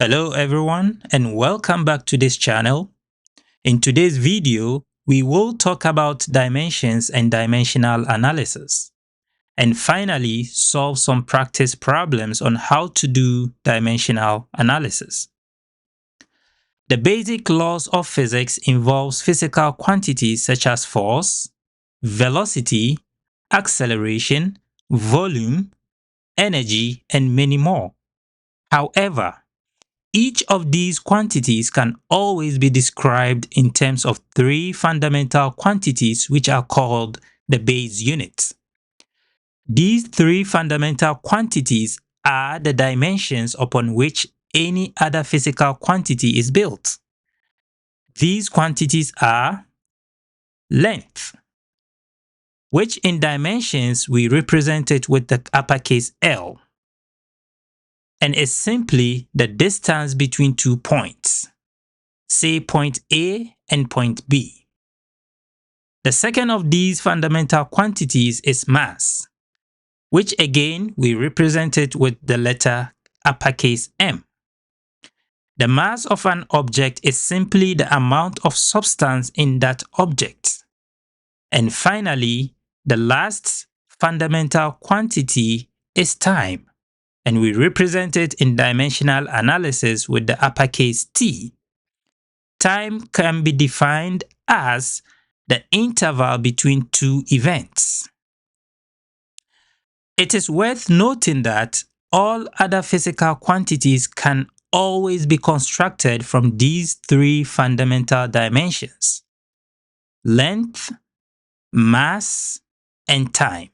Hello everyone and welcome back to this channel. In today's video, we will talk about dimensions and dimensional analysis, and finally solve some practice problems on how to do dimensional analysis. The basic laws of physics involves physical quantities such as force, velocity, acceleration, volume, energy, and many more. However, each of these quantities can always be described in terms of three fundamental quantities which are called the base units. These three fundamental quantities are the dimensions upon which any other physical quantity is built. These quantities are length, which in dimensions we represent it with the uppercase L, and is simply the distance between 2 points. Say point A and point B. The second of these fundamental quantities is mass, which again we represent it with the letter uppercase M. The mass of an object is simply the amount of substance in that object. And finally, the last fundamental quantity is time, and we represent it in dimensional analysis with the uppercase T. Time can be defined as the interval between two events. It is worth noting that all other physical quantities can always be constructed from these three fundamental dimensions: length, mass, and time.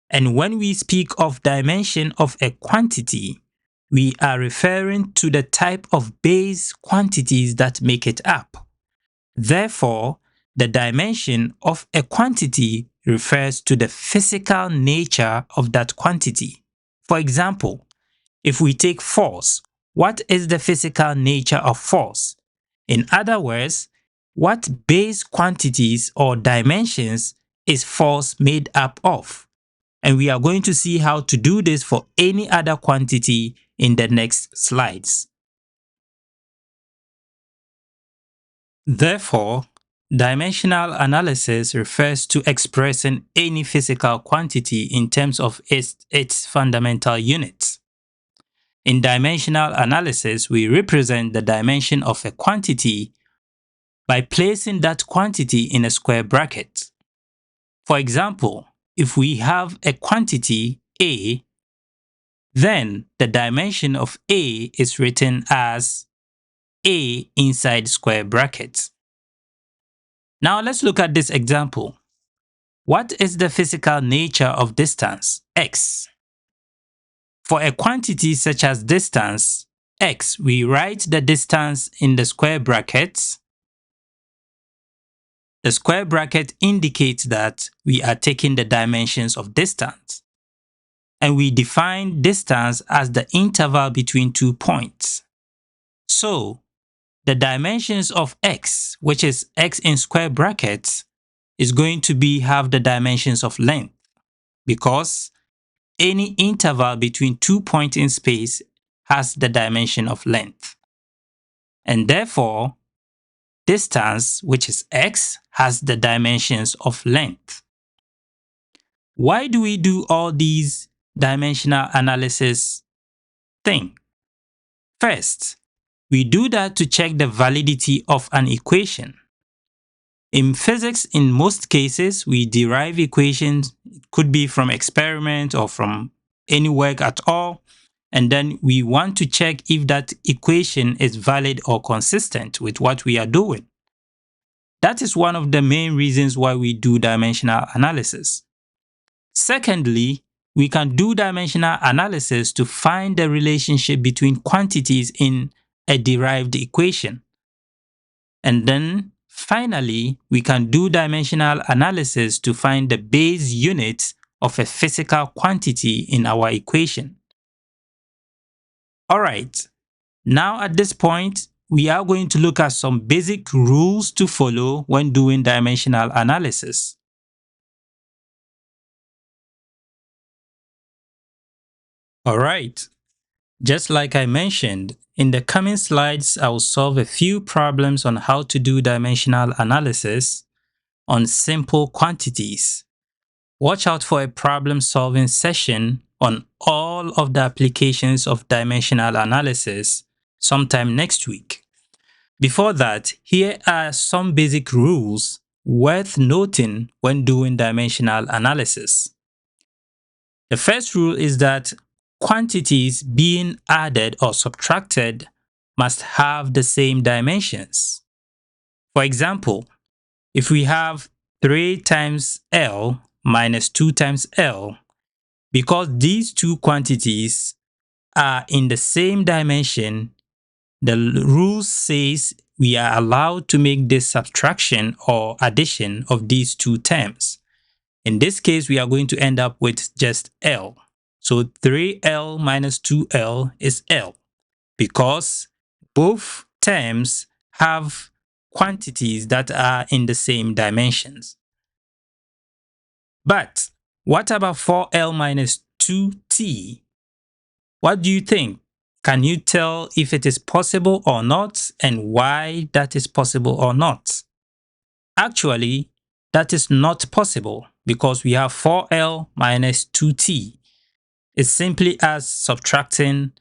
And when we speak of dimension of a quantity, we are referring to the type of base quantities that make it up. Therefore, the dimension of a quantity refers to the physical nature of that quantity. For example, if we take force, what is the physical nature of force? In other words, what base quantities or dimensions is force made up of? And we are going to see how to do this for any other quantity in the next slides. Therefore, dimensional analysis refers to expressing any physical quantity in terms of its fundamental units. In dimensional analysis, we represent the dimension of a quantity by placing that quantity in a square bracket. For example, if we have a quantity A, then the dimension of A is written as A inside square brackets. Now let's look at this example. What is the physical nature of distance, x? For a quantity such as distance, x, we write the distance in the square brackets. The square bracket indicates that we are taking the dimensions of distance. And we define distance as the interval between 2 points. So, the dimensions of x, which is x in square brackets, is going to have the dimensions of length, because any interval between 2 points in space has the dimension of length. And therefore, distance, which is x, has the dimensions of length. Why do we do all these dimensional analysis thing? First, we do that to check the validity of an equation. In physics, in most cases, we derive equations. It could be from experiment or from any work at all. And then we want to check if that equation is valid or consistent with what we are doing. That is one of the main reasons why we do dimensional analysis. Secondly, we can do dimensional analysis to find the relationship between quantities in a derived equation. And then finally, we can do dimensional analysis to find the base units of a physical quantity in our equation. Alright, now at this point, we are going to look at some basic rules to follow when doing dimensional analysis. Alright, Just like I mentioned, in the coming slides, I will solve a few problems on how to do dimensional analysis on simple quantities. Watch out for a problem-solving session on all of the applications of dimensional analysis sometime next week. Before that, here are some basic rules worth noting when doing dimensional analysis. The first rule is that quantities being added or subtracted must have the same dimensions. For example, if we have 3 times L minus 2 times L, because these two quantities are in the same dimension, the rule says we are allowed to make this subtraction or addition of these two terms. In this case, we are going to end up with just L. So 3L minus 2L is L because both terms have quantities that are in the same dimensions. But what about 4L minus 2T? What do you think? Can you tell if it is possible or not and why that is possible or not? Actually, that is not possible because we have 4L minus 2T. It's simply as subtracting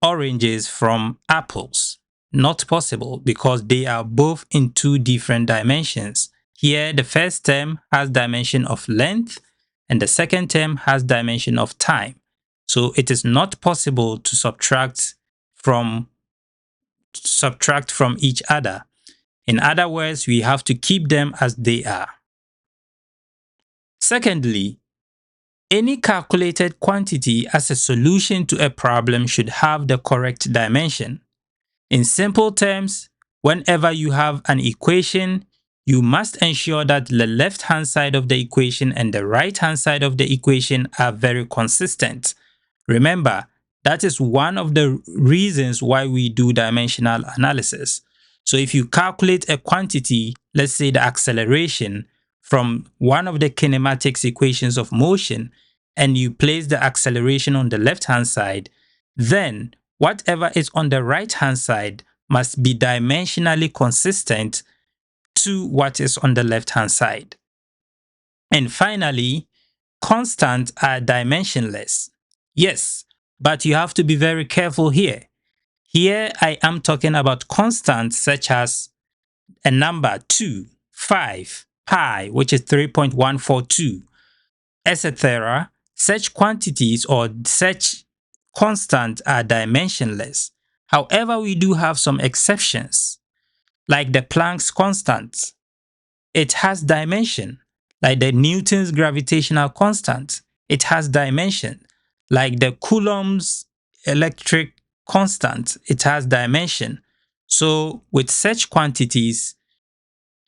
oranges from apples. Not possible because they are both in two different dimensions. Here, the first term has dimension of length and the second term has dimension of time. So it is not possible to subtract from each other. In other words, we have to keep them as they are. Secondly, any calculated quantity as a solution to a problem should have the correct dimension. In simple terms, whenever you have an equation, you must ensure that the left-hand side of the equation and the right-hand side of the equation are very consistent. Remember, that is one of the reasons why we do dimensional analysis. So if you calculate a quantity, let's say the acceleration, from one of the kinematics equations of motion, and you place the acceleration on the left-hand side, then whatever is on the right-hand side must be dimensionally consistent to what is on the left-hand side. And finally, constants are dimensionless. Yes, but you have to be very careful here. Here I am talking about constants such as a number 2, 5, pi, which is 3.142, etc. Such quantities or such constants are dimensionless. However, we do have some exceptions, like the Planck's constant. It has dimension, like the Newton's gravitational constant. It has dimension, like the Coulomb's electric constant. It has dimension. So with such quantities,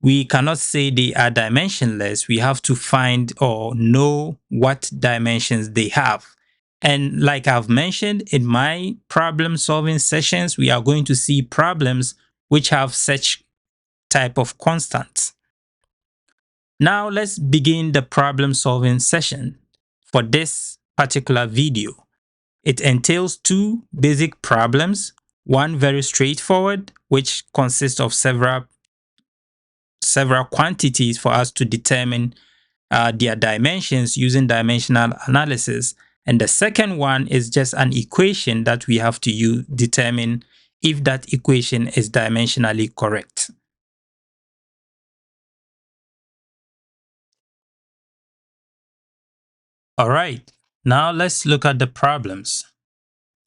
we cannot say they are dimensionless. We have to find or know what dimensions they have. And like I've mentioned in my problem solving sessions, we are going to see problems which have such type of constants. Now let's begin the problem solving session for this particular video. It entails two basic problems, one very straightforward, which consists of several quantities for us to determine their dimensions using dimensional analysis. And the second one is just an equation that we have to determine if that equation is dimensionally correct. Alright, now let's look at the problems.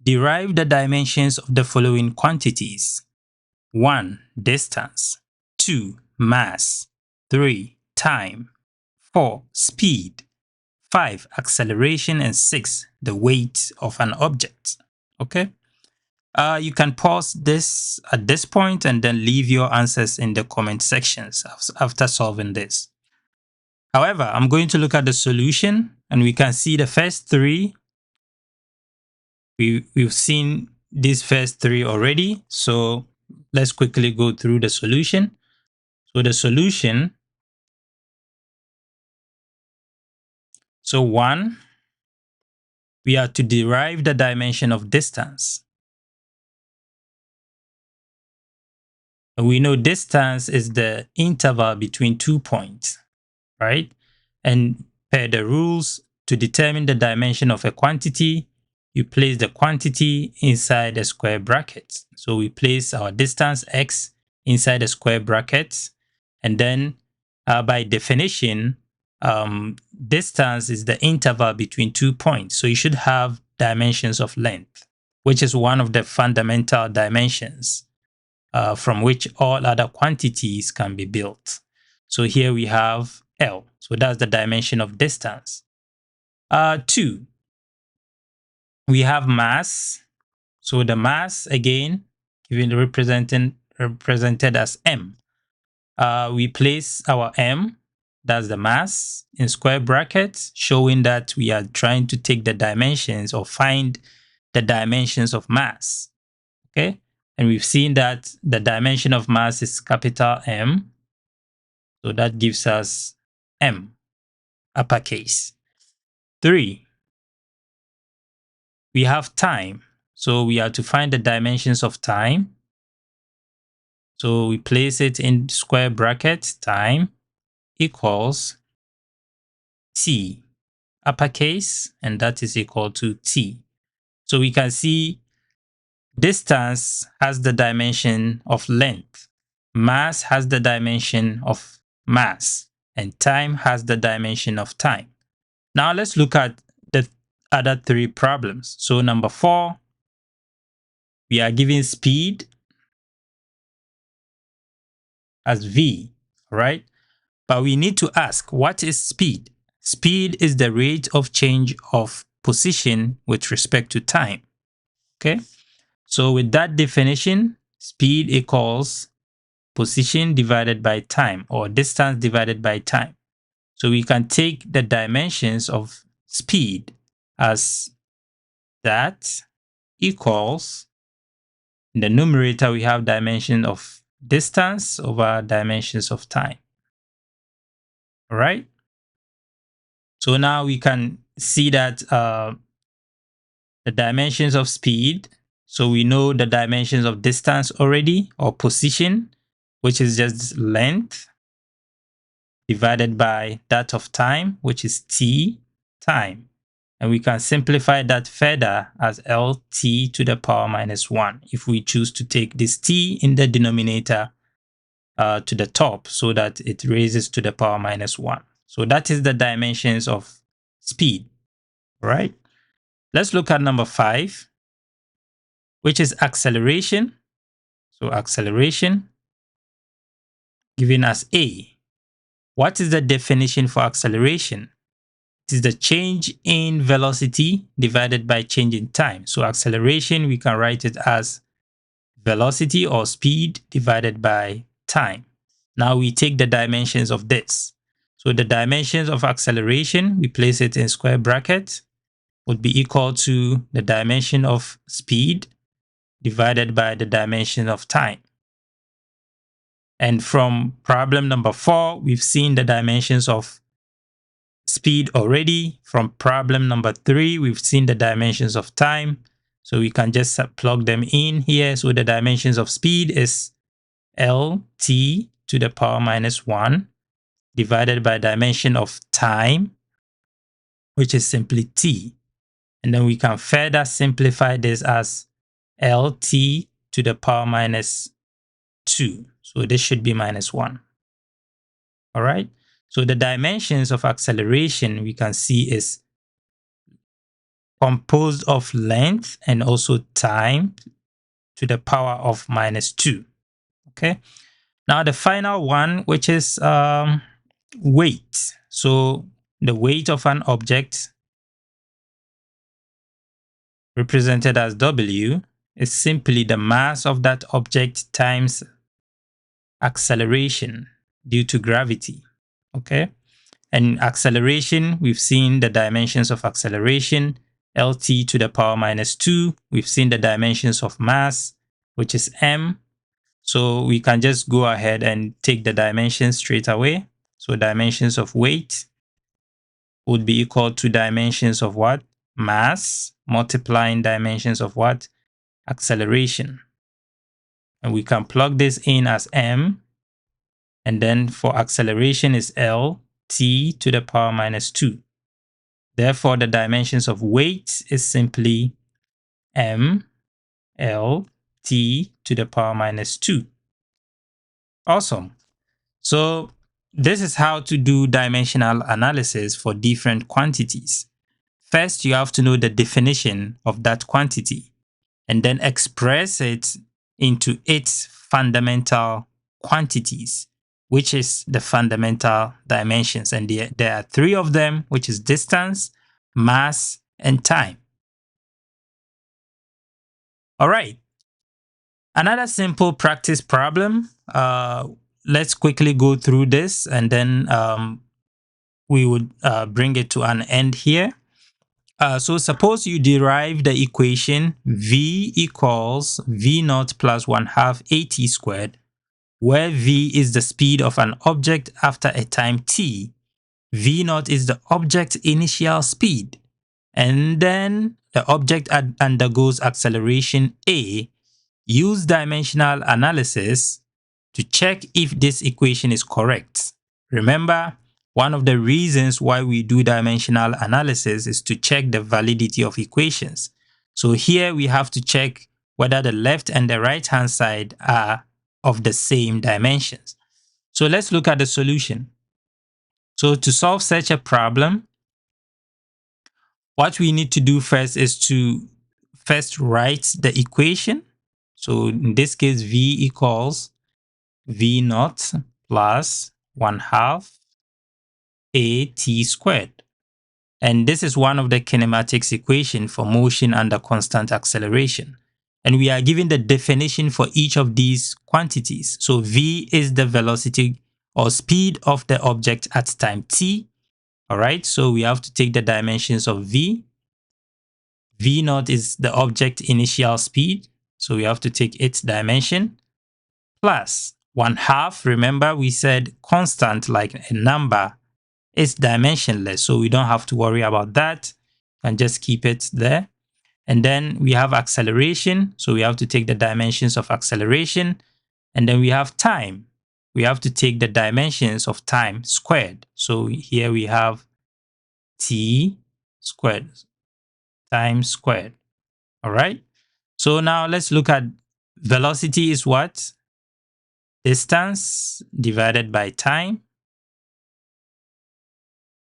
Derive the dimensions of the following quantities. 1. Distance. 2. Mass. 3. Time. 4. Speed. 5. Acceleration. And 6. The weight of an object. Okay? You can pause this at this point and then leave your answers in the comment sections after solving this. However, I'm going to look at the solution and we can see the first three. We've seen these first three already. So let's quickly go through the solution. So the solution, so 1, we are to derive the dimension of distance. And we know distance is the interval between 2 points, right? And per the rules, to determine the dimension of a quantity, you place the quantity inside a square bracket. So we place our distance x inside a square bracket, and then by definition, distance is the interval between 2 points. So you should have dimensions of length, which is one of the fundamental dimensions from which all other quantities can be built. So here we have L. So that's the dimension of distance. 2, we have mass. So the mass, again, given represented as M. We place our M, that's the mass, in square brackets, showing that we are trying to take the dimensions or find the dimensions of mass. Okay, and we've seen that the dimension of mass is capital M. So that gives us M, uppercase. 3, we have time. So we are to find the dimensions of time. So we place it in square bracket, time equals T, uppercase, and that is equal to T. So we can see distance has the dimension of length, mass has the dimension of mass, and time has the dimension of time. Now let's look at the other 3 problems. So number 4, we are given speed as v, right? But we need to ask, what is speed? Speed is the rate of change of position with respect to time. Okay, so with that definition, speed equals position divided by time, or distance divided by time. So we can take the dimensions of speed as that equals, in the numerator we have dimension of distance over dimensions of time. All right. So now we can see that the dimensions of speed. So we know the dimensions of distance already, or position, which is just length, divided by that of time, which is t, time. And we can simplify that further as LT to the power minus 1 if we choose to take this t in the denominator to the top so that it raises to the power minus 1. So that is the dimensions of speed, right? Let's look at number 5, which is acceleration. So acceleration given as A. What is the definition for acceleration? It is the change in velocity divided by change in time. So acceleration, we can write it as velocity or speed divided by time. Now we take the dimensions of this. So the dimensions of acceleration, we place it in square bracket, would be equal to the dimension of speed divided by the dimension of time. And from problem number 4, we've seen the dimensions of speed already. From problem number 3, we've seen the dimensions of time. So we can just plug them in here. So the dimensions of speed is LT to the power minus 1 divided by dimension of time, which is simply t. And then we can further simplify this as LT to the power minus 2. So this should be minus 1. All right. So the dimensions of acceleration we can see is composed of length and also time to the power of minus 2. Okay. Now the final one, which is weight. So the weight of an object represented as W is simply the mass of that object times acceleration due to gravity. Okay. And acceleration, we've seen the dimensions of acceleration, LT to the power minus 2. We've seen the dimensions of mass, which is M. So we can just go ahead and take the dimensions straight away. So dimensions of weight would be equal to dimensions of what? mass multiplying dimensions of what? Acceleration. And we can plug this in as m. And then for acceleration is L t to the power minus 2. Therefore, the dimensions of weight is simply m L t to the power minus 2. Awesome. So this is how to do dimensional analysis for different quantities. First, you have to know the definition of that quantity and then express it into its fundamental quantities, which is the fundamental dimensions. And there are three of them, which is distance, mass, and time. All right. Another simple practice problem. Let's quickly go through this and then we would bring it to an end here. So suppose you derive the equation v equals v naught plus 1/2 at squared, where v is the speed of an object after a time t, v naught is the object's initial speed, and then the object undergoes acceleration a. Use dimensional analysis to check if this equation is correct. Remember, one of the reasons why we do dimensional analysis is to check the validity of equations. So here we have to check whether the left and the right hand side are of the same dimensions. So let's look at the solution. So to solve such a problem, what we need to do first is to first write the equation. So in this case, v equals v naught plus 1/2 at squared. And this is one of the kinematics equation for motion under constant acceleration. And we are given the definition for each of these quantities. So v is the velocity or speed of the object at time t. All right, so we have to take the dimensions of v. v naught is the object initial speed, so we have to take its dimension, plus 1/2. Remember, we said constant, like a number, is dimensionless, so we don't have to worry about that. And just keep it there. And then we have acceleration, so we have to take the dimensions of acceleration. And then we have time. We have to take the dimensions of time squared. So here we have t squared, time squared. All right. So now let's look at velocity is what? Distance divided by time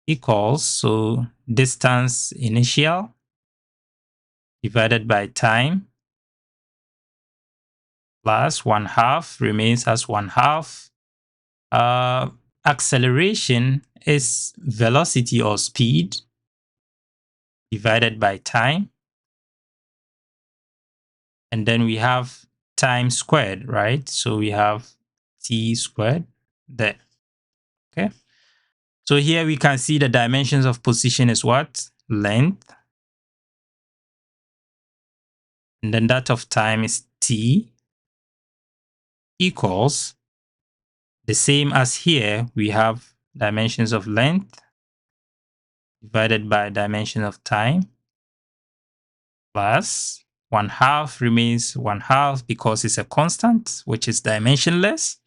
equals, so distance initial divided by time plus 1/2 remains as 1/2. Acceleration is velocity or speed divided by time. And then we have time squared, right? So we have t squared there. Okay. So here we can see the dimensions of position is what? Length. And then that of time is t equals the same as here. We have dimensions of length divided by dimension of time plus 1/2 remains 1/2 because it's a constant, which is dimensionless.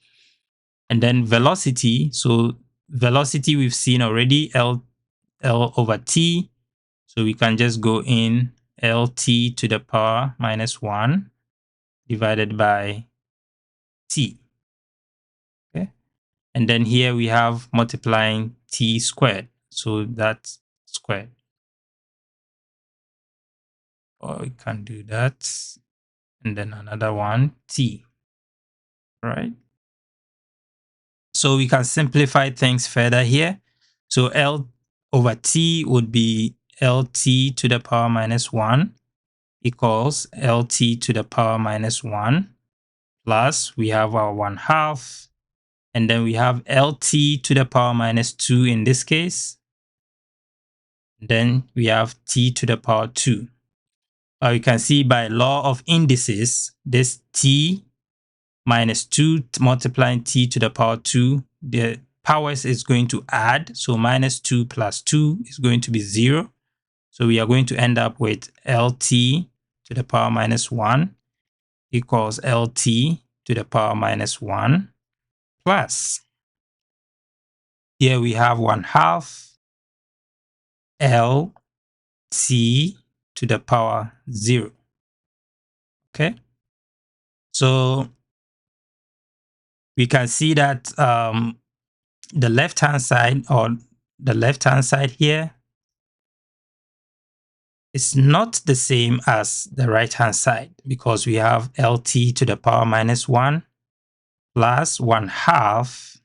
And then velocity. So velocity we've seen already, L over t. So we can just go in lt to the power minus 1 divided by t. Okay. And then here we have multiplying t squared. So that's squared. Or we can do that. And then another one, t. Right. So we can simplify things further here. So L over t would be lt to the power minus 1 equals lt to the power minus 1 plus we have our 1/2, and then we have lt to the power minus 2 in this case. Then we have t to the power 2. You can see by law of indices, this t minus 2 multiplying t to the power 2, the powers is going to add. So minus 2 plus 2 is going to be 0. So we are going to end up with LT to the power minus 1 equals LT to the power minus 1 plus, here we have 1/2 LT to the power 0. Okay, so we can see that the left-hand side, or the left-hand side here, is not the same as the right-hand side, because we have LT to the power minus 1 plus 1/2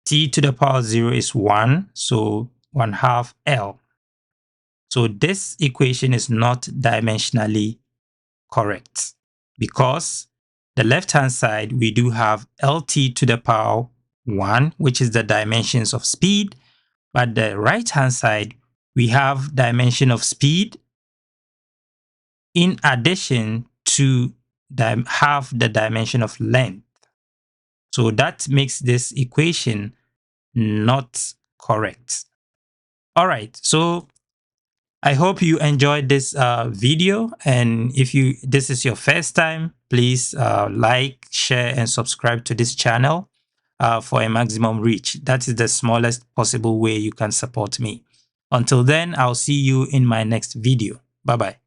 T to the power 0 is 1, so 1/2 L. So this equation is not dimensionally correct, because the left-hand side, we do have LT to the power 1, which is the dimensions of speed, but the right-hand side, we have dimension of speed in addition to half the dimension of length. So that makes this equation not correct. All right, so I hope you enjoyed this video, and if this is your first time, please like, share, and subscribe to this channel for a maximum reach. That is the smallest possible way you can support me. Until then, I'll see you in my next video. Bye bye.